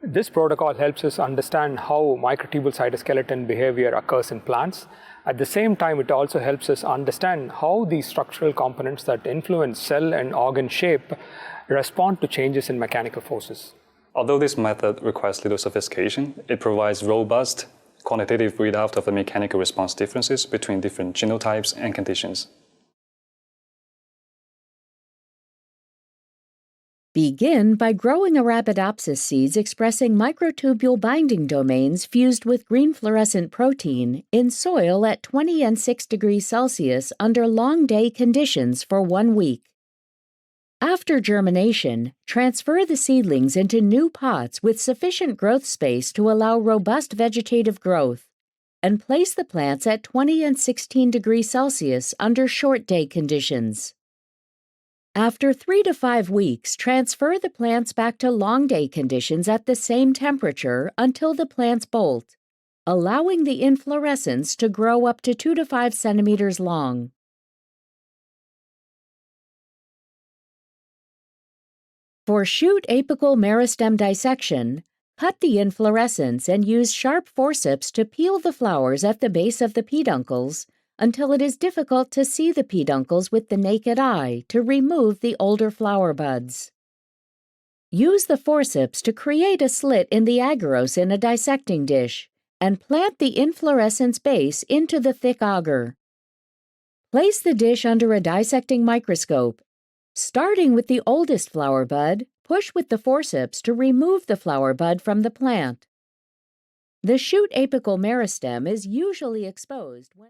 This protocol helps us understand how microtubule cytoskeleton behavior occurs in plants. At the same time, it also helps us understand how these structural components that influence cell and organ shape respond to changes in mechanical forces. Although this method requires little sophistication, it provides robust quantitative readout of the mechanical response differences between different genotypes and conditions. Begin by growing Arabidopsis seeds expressing microtubule binding domains fused with green fluorescent protein in soil at 20 and 6 degrees Celsius under long day conditions for 1 week. After germination, transfer the seedlings into new pots with sufficient growth space to allow robust vegetative growth, and place the plants at 20 and 16 degrees Celsius under short day conditions. After 3 to 5 weeks, transfer the plants back to long day conditions at the same temperature until the plants bolt, allowing the inflorescence to grow up to 2 to 5 centimeters long. For shoot apical meristem dissection, cut the inflorescence and use sharp forceps to peel the flowers at the base of the peduncles until it is difficult to see the peduncles with the naked eye to remove the older flower buds. Use the forceps to create a slit in the agarose in a dissecting dish and plant the inflorescence base into the thick agar. Place the dish under a dissecting microscope. Starting with the oldest flower bud, push with the forceps to remove the flower bud from the plant. The shoot apical meristem is usually exposed when